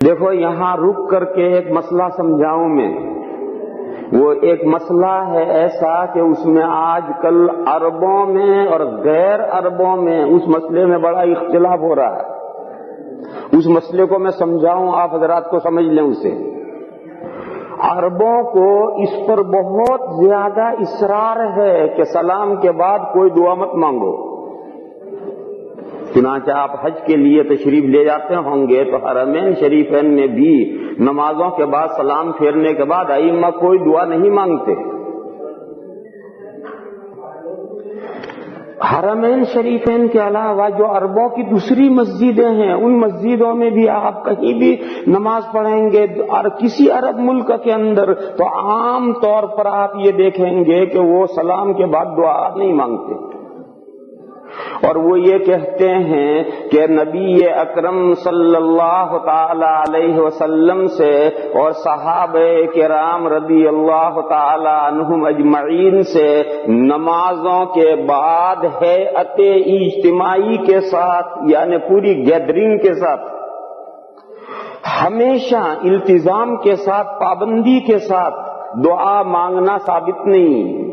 دیکھو یہاں رک کر کے ایک مسئلہ سمجھاؤں میں. وہ ایک مسئلہ ہے ایسا کہ اس میں آج کل عربوں میں اور غیر عربوں میں اس مسئلے میں بڑا اختلاف ہو رہا ہے. اس مسئلے کو میں سمجھاؤں، آپ حضرات کو سمجھ لیں اسے. عربوں کو اس پر بہت زیادہ اصرار ہے کہ سلام کے بعد کوئی دعا مت مانگو. چنانچہ آپ حج کے لیے تشریف لے جاتے ہوں گے تو حرمین شریفین میں بھی نمازوں کے بعد سلام پھیرنے کے بعد ائمہ کوئی دعا نہیں مانگتے. حرمین شریفین کے علاوہ جو عربوں کی دوسری مسجدیں ہیں ان مسجدوں میں بھی آپ کہیں بھی نماز پڑھیں گے اور کسی عرب ملک کے اندر تو عام طور پر آپ یہ دیکھیں گے کہ وہ سلام کے بعد دعا نہیں مانگتے. اور وہ یہ کہتے ہیں کہ نبی اکرم صلی اللہ تعالی علیہ وسلم سے اور صحابہ کرام رضی اللہ تعالی عنہم اجمعین سے نمازوں کے بعد ہیئت اجتماعی کے ساتھ یعنی پوری گیدرنگ کے ساتھ ہمیشہ التزام کے ساتھ پابندی کے ساتھ دعا مانگنا ثابت نہیں.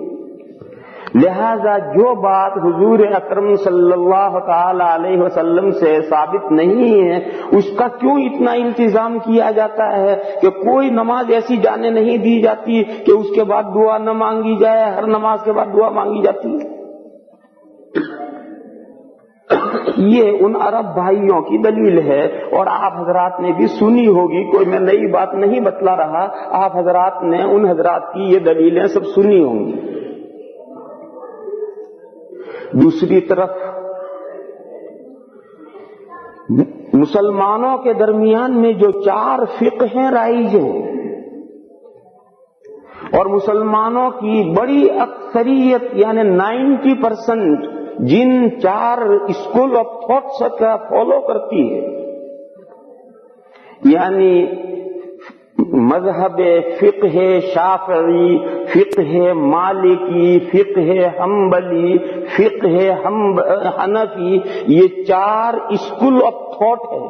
لہذا جو بات حضور اکرم صلی اللہ تعالی علیہ وسلم سے ثابت نہیں ہے اس کا کیوں اتنا التزام کیا جاتا ہے کہ کوئی نماز ایسی جانے نہیں دی جاتی کہ اس کے بعد دعا نہ مانگی جائے، ہر نماز کے بعد دعا مانگی جاتی ہے. یہ ان عرب بھائیوں کی دلیل ہے اور آپ حضرات نے بھی سنی ہوگی، کوئی میں نئی بات نہیں بتلا رہا، آپ حضرات نے ان حضرات کی یہ دلیلیں سب سنی ہوں گی. دوسری طرف مسلمانوں کے درمیان میں جو 4 فقہیں رائج ہیں اور مسلمانوں کی بڑی اکثریت یعنی 90% جن 4 اسکول آف تھاٹس کا فالو کرتی ہے یعنی مذہب فقہ شافعی، فقہ مالکی، فقہ حنبلی، فقہ حنفی، یہ 4 اسکول آف تھاٹ ہے.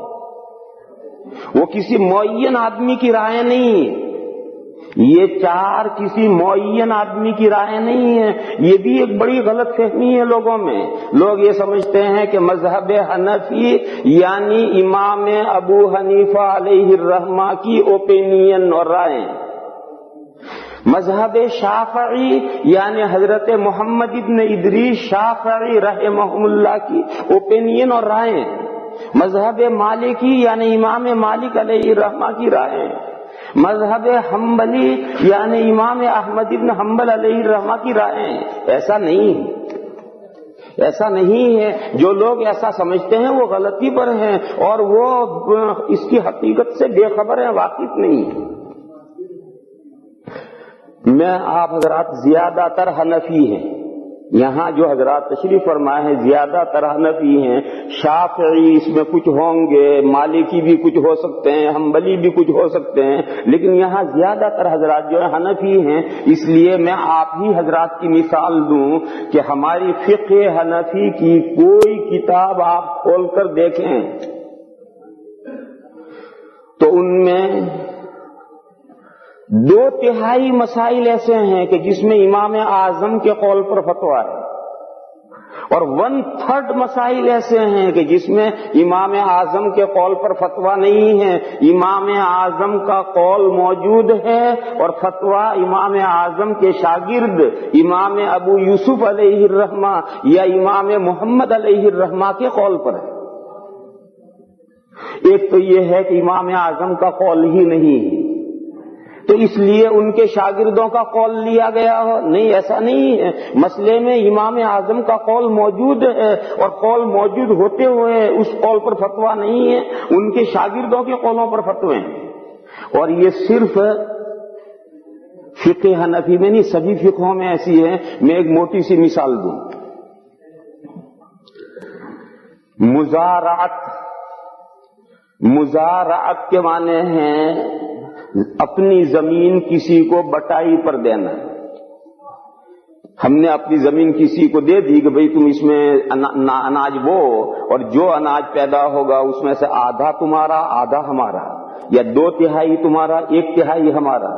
وہ کسی معین آدمی کی رائے نہیں، یہ 4 کسی معین آدمی کی رائے نہیں ہے. یہ بھی ایک بڑی غلط فہمی ہے لوگوں میں. لوگ یہ سمجھتے ہیں کہ مذہب حنفی یعنی امام ابو حنیفہ علیہ الرحمہ کی اوپینین اور رائے، مذہب شافعی یعنی حضرت محمد ابن ادریس شافعی رحمہ اللہ کی اوپینین اور رائے، مذہب مالکی یعنی امام مالک علیہ الرحمہ کی رائے، مذہب حنبلی یعنی امام احمد ابن حنبل علیہ الرحمہ کی رائے. ایسا نہیں ہے. جو لوگ ایسا سمجھتے ہیں وہ غلطی پر ہیں اور وہ اس کی حقیقت سے بے خبر ہیں، واقف نہیں ہیں. میں آپ حضرات زیادہ تر حنفی ہیں، یہاں جو حضرات تشریف فرمائے ہیں زیادہ تر حنفی ہیں. شافعی اس میں کچھ ہوں گے، مالکی بھی کچھ ہو سکتے ہیں، حنبلی بھی کچھ ہو سکتے ہیں، لیکن یہاں زیادہ تر حضرات جو ہے حنفی ہیں. اس لیے میں آپ ہی حضرات کی مثال دوں کہ ہماری فقہ حنفی کی کوئی کتاب آپ کھول کر دیکھیں تو ان میں 2/3 مسائل ایسے ہیں کہ جس میں امام اعظم کے قول پر فتویٰ ہے اور 1/3 مسائل ایسے ہیں کہ جس میں امام اعظم کے قول پر فتویٰ نہیں ہے. امام اعظم کا قول موجود ہے اور فتویٰ امام اعظم کے شاگرد امام ابو یوسف علیہ الرحمہ یا امام محمد علیہ الرحمہ کے قول پر ہے. ایک تو یہ ہے کہ امام اعظم کا قول ہی نہیں ہے تو اس لیے ان کے شاگردوں کا قول لیا گیا ہو، نہیں، ایسا نہیں ہے. مسئلے میں امام اعظم کا قول موجود ہے اور قول موجود ہوتے ہوئے اس قول پر فتویٰ نہیں ہے، ان کے شاگردوں کے قولوں پر فتوے ہیں. اور یہ صرف فقہ حنفی میں نہیں، سبھی فقہوں میں ایسی ہے. میں ایک موٹی سی مثال دوں. مزارعت کے معنی ہیں اپنی زمین کسی کو بٹائی پر دینا. ہم نے اپنی زمین کسی کو دے دی کہ بھئی تم اس میں اناج بو اور جو اناج پیدا ہوگا اس میں سے آدھا تمہارا آدھا ہمارا. یا 2/3 تمہارا 1/3 ہمارا،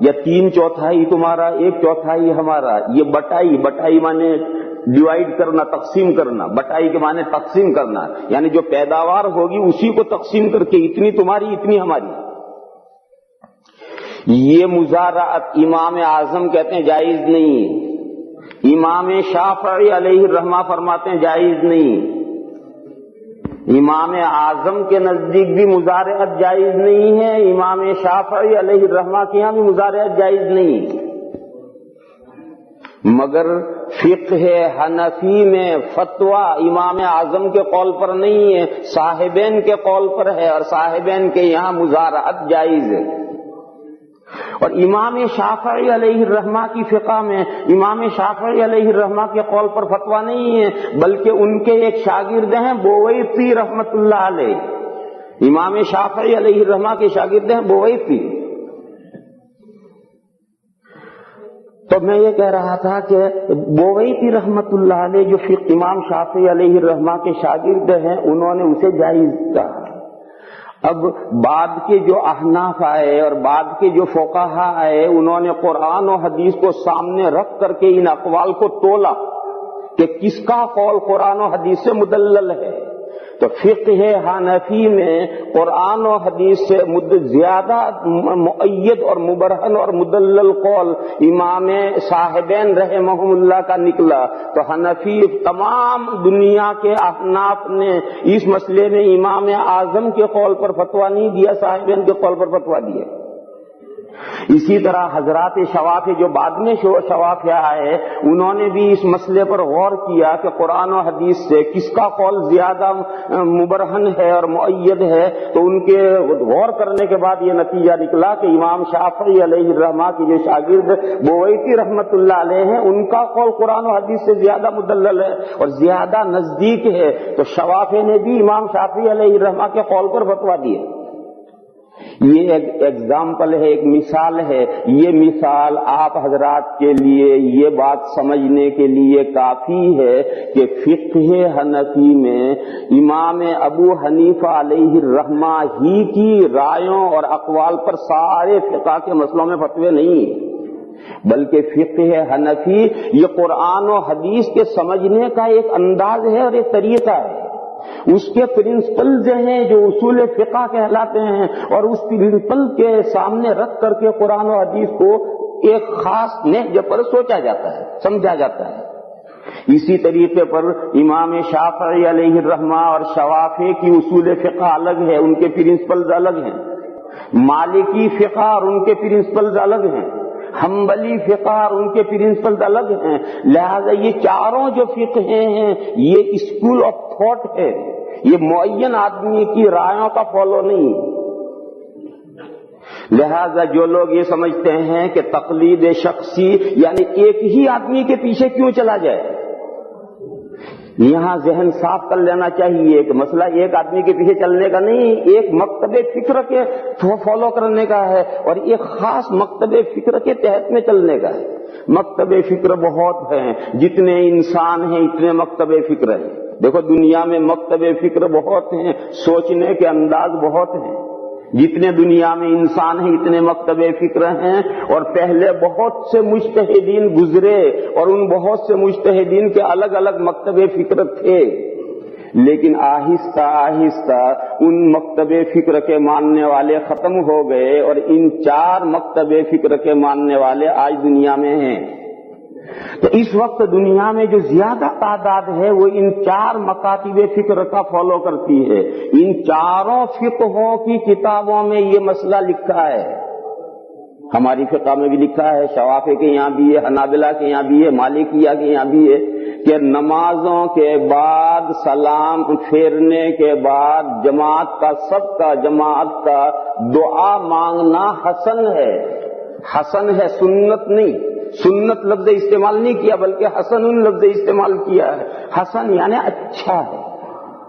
یا 3/4 تمہارا 1/4 ہمارا، یہ بٹائی مانے ڈیوائیڈ کرنا، تقسیم کرنا، بٹائی کے معنی تقسیم کرنا، یعنی جو پیداوار ہوگی اسی کو تقسیم کر کے اتنی تمہاری اتنی ہماری. یہ مزارعت امام اعظم کہتے ہیں جائز نہیں. امام شافعی علیہ الرحمہ فرماتے ہیں جائز نہیں. امام اعظم کے نزدیک بھی مزارعت جائز نہیں ہے، امام شافعی علیہ الرحمہ کے یہاں بھی مزارعت جائز نہیں. مگر فقہ حنفی میں فتویٰ امام اعظم کے قول پر نہیں ہے، صاحبین کے قول پر ہے، اور صاحبین کے یہاں مزارعت جائز ہے. اور امام شافعی علیہ الرحمہ کی فقہ میں امام شافعی علیہ الرحمہ کے قول پر فتویٰ نہیں ہے، بلکہ ان کے ایک شاگرد ہیں بویتی رحمت اللہ علیہ. امام شافعی علیہ الرحمہ کے شاگرد ہیں بویتی. تو میں یہ کہہ رہا تھا کہ بویتی رحمت اللہ علیہ جو امام شافعی علیہ الرحمہ کے شاگرد ہیں انہوں نے اسے جائز کہا. اب بعد کے جو احناف آئے اور بعد کے جو فقہا آئے انہوں نے قرآن و حدیث کو سامنے رکھ کر کے ان اقوال کو تولا کہ کس کا قول قرآن و حدیث سے مدلل ہے. تو فقہ حنفی میں قرآن و حدیث سے زیادہ مؤید اور مبرہن اور مدلل قول امام صاحبین رحمہم اللہ کا نکلا. تو حنفی تمام دنیا کے احناف نے اس مسئلے میں امام اعظم کے قول پر فتویٰ نہیں دیا، صاحبین کے قول پر فتویٰ دیا. اسی طرح حضرات شوافی جو بعد میں شوافی آئے انہوں نے بھی اس مسئلے پر غور کیا کہ قرآن و حدیث سے کس کا قول زیادہ مبرہن ہے اور مؤید ہے. تو ان کے غور کرنے کے بعد یہ نتیجہ نکلا کہ امام شافعی علیہ الرحمہ کی جو شاگرد بویتی رحمت اللہ علیہ ہیں ان کا قول قرآن و حدیث سے زیادہ مدلل ہے اور زیادہ نزدیک ہے. تو شوافی نے بھی امام شافعی علیہ الرحمہ کے قول پر فتویٰ دیا. یہ ایک ایگزامپل ہے، ایک مثال ہے. یہ مثال آپ حضرات کے لیے یہ بات سمجھنے کے لیے کافی ہے کہ فقہ حنفی میں امام ابو حنیفہ علیہ الرحمہ ہی کی رائوں اور اقوال پر سارے فقہ کے مسئلوں میں فتوے نہیں، بلکہ فقہ حنفی یہ قرآن و حدیث کے سمجھنے کا ایک انداز ہے اور ایک طریقہ ہے. اس کے پرنسپلز ہیں جو اصول فقہ کہلاتے ہیں، اور اس پرنسپل کے سامنے رکھ کر کے قرآن و حدیث کو ایک خاص نہج پر سوچا جاتا ہے، سمجھا جاتا ہے. اسی طریقے پر امام شافعی علیہ الرحمہ اور شوافی کی اصول فقہ الگ ہے، ان کے پرنسپلز الگ ہیں. مالکی فقہ اور ان کے پرنسپلز الگ ہیں. حنبلی فقہ اور ان کے پرنسپلز الگ ہیں. لہذا یہ چاروں جو فقہ ہیں یہ اسکول آف تھاٹ ہے، یہ معین آدمی کی رائوں کا فالو نہیں. لہذا جو لوگ یہ سمجھتے ہیں کہ تقلید شخصی یعنی ایک ہی آدمی کے پیچھے کیوں چلا جائے، یہاں ذہن صاف کر لینا چاہیے کہ مسئلہ ایک آدمی کے پیچھے چلنے کا نہیں، ایک مکتب فکر کے فالو کرنے کا ہے اور ایک خاص مکتب فکر کے تحت میں چلنے کا ہے. مکتب فکر بہت ہیں، جتنے انسان ہیں اتنے مکتب فکر ہیں. دیکھو دنیا میں مکتب فکر بہت ہیں، سوچنے کے انداز بہت ہیں. جتنے دنیا میں انسان ہیں اتنے مکتب فکر ہیں، اور پہلے بہت سے مجتہدین گزرے اور ان بہت سے مجتہدین کے الگ الگ مکتب فکر تھے. لیکن آہستہ آہستہ ان مکتب فکر کے ماننے والے ختم ہو گئے اور ان 4 مکتب فکر کے ماننے والے آج دنیا میں ہیں. تو اس وقت دنیا میں جو زیادہ تعداد ہے وہ ان 4 مکاتب فکر کا فالو کرتی ہے. ان چاروں فقہوں کی کتابوں میں یہ مسئلہ لکھا ہے. ہماری فقہ میں بھی لکھا ہے، شوافی کے یہاں بھی ہے، حنابلہ کے یہاں بھی ہے، مالکیہ کے یہاں بھی ہے کہ نمازوں کے بعد سلام پھیرنے کے بعد جماعت کا دعا مانگنا حسن ہے. حسن ہے، سنت نہیں. سنت لفظ استعمال نہیں کیا بلکہ حسن لفظ استعمال کیا ہے. حسن یعنی اچھا ہے.